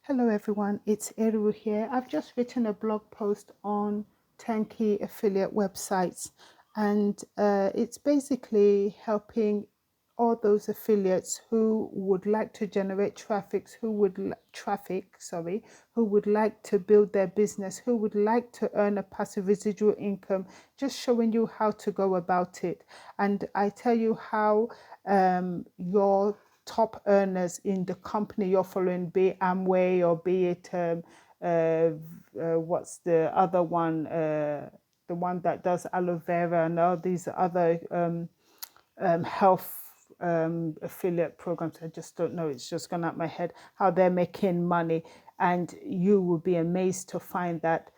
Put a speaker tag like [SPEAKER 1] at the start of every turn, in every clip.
[SPEAKER 1] Hello everyone, it's Eru here. I've just written a blog post on turnkey affiliate websites, and it's basically helping all those affiliates who would like to generate who would like to build their business, who would like to earn a passive residual income, just showing you how to go about it. And I tell you how your top earners in the company you're following, be it Amway or be it what's the other one, the one that does aloe vera and all these other health affiliate programs. I just don't know. It's just gone out my head how they're making money, and you will be amazed to find that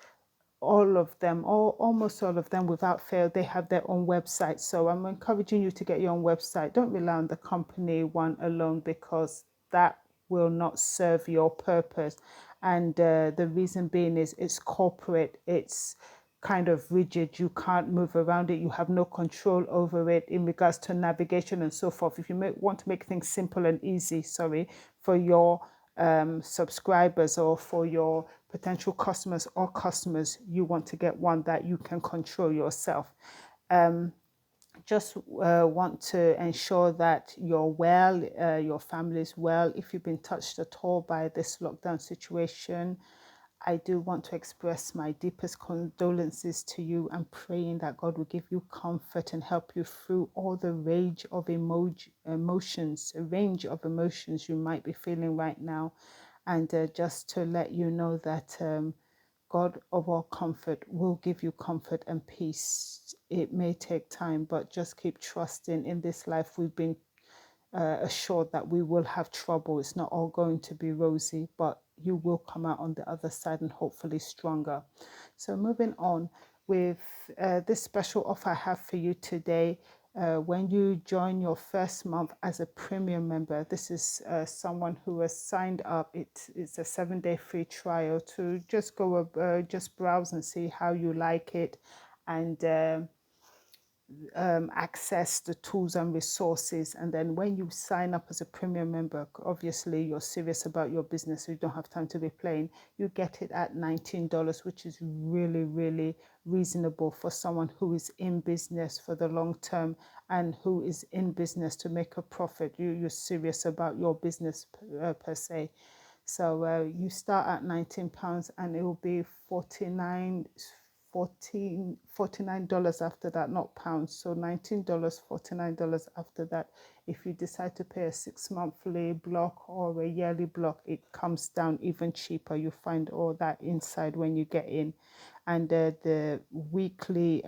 [SPEAKER 1] all of them, or almost all of them without fail, they have their own website. So I'm encouraging you to get your own website. Don't rely on the company one alone, because that will not serve your purpose. And the reason being is it's corporate, it's kind of rigid. You can't move around it. You have no control over it in regards to navigation and so forth. If you want to make things simple and easy, for your subscribers or for your potential customers, you want to get one that you can control yourself. Just want to ensure that you're well, your family is well. If you've been touched at all by this lockdown situation, I do want to express my deepest condolences to you, and praying that God will give you comfort and help you through all the range of emotions you might be feeling right now. And just to let you know that God of all comfort will give you comfort and peace. It may take time, but just keep trusting. In this life, we've been assured that we will have trouble. It's not all going to be rosy, but you will come out on the other side and hopefully stronger. So moving on with this special offer I have for you today. When you join your first month as a premium member, this is someone who has signed up. It's a 7-day free trial to just just browse and see how you like it, and access the tools and resources. And then when you sign up as a premium member, obviously you're serious about your business, so you don't have time to be playing. You get it at $19, which is really, really reasonable for someone who is in business for the long term and who is in business to make a profit. You're serious about your business per se. So you start at £19 and it will be $49 after that, not pounds. So $19, $49 after that. If you decide to pay a 6-monthly block or a yearly block, it comes down even cheaper. You find all that inside when you get in. And the weekly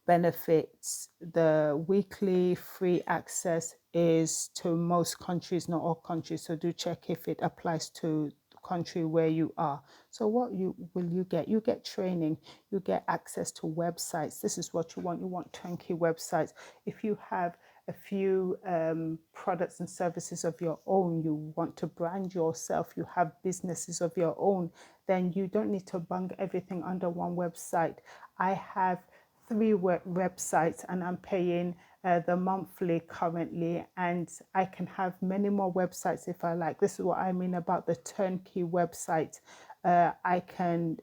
[SPEAKER 1] benefits, the weekly free access is to most countries, not all countries. So do check if it applies to the country where you are. So what will you get? You get training, you get access to websites. This is what you want. You want turnkey websites. If you have a few products and services of your own, you want to brand yourself, you have businesses of your own, then you don't need to bung everything under one website. I have 3 websites and I'm paying the monthly currently, and I can have many more websites if I like. This is what I mean about the turnkey website. I can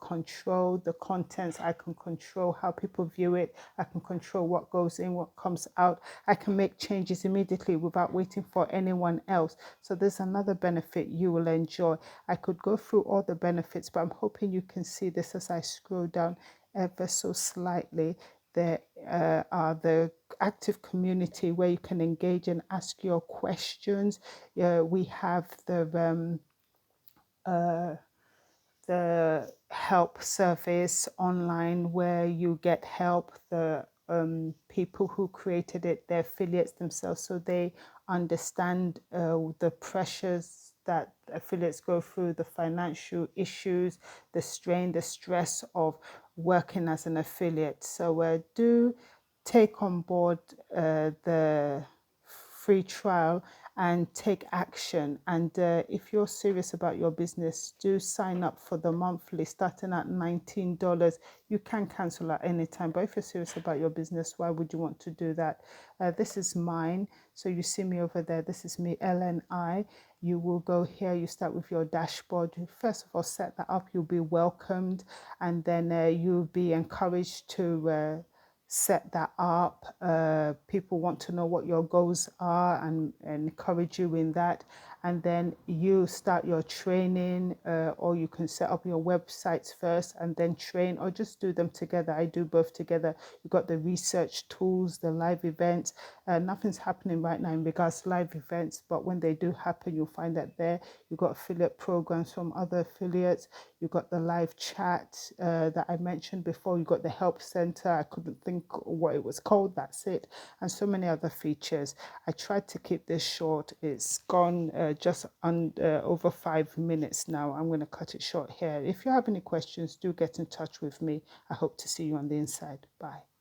[SPEAKER 1] control the contents, I can control how people view it, I can control what goes in, what comes out. I can make changes immediately without waiting for anyone else. So there's another benefit you will enjoy. I could go through all the benefits, but I'm hoping you can see this as I scroll down ever so slightly. There are the active community where you can engage and ask your questions. We have the help service online where you get help. The people who created it, they're affiliates themselves, so they understand the pressures that affiliates go through, the financial issues, the strain, the stress of working as an affiliate. So do take on board the free trial, and take action. And if you're serious about your business, do sign up for the monthly starting at $19. You can cancel at any time, but if you're serious about your business, why would you want to do that? This is mine. So you see me over there. This is me, LNI. You will go here, you start with your dashboard. You first of all set that up, you'll be welcomed, and then you'll be encouraged to set that up. People want to know what your goals are and encourage you in that. And then you start your training, or you can set up your websites first and then train, or just do them together. I do both together. You've got the research tools, the live events. Nothing's happening right now in regards to live events, but when they do happen, you'll find that there. You've got affiliate programs from other affiliates. You've got the live chat that I mentioned before. You've got the help center. I couldn't think what it was called. That's it. And so many other features. I tried to keep this short. It's gone just over 5 minutes now. I'm going to cut it short here. If you have any questions, do get in touch with me. I hope to see you on the inside. Bye.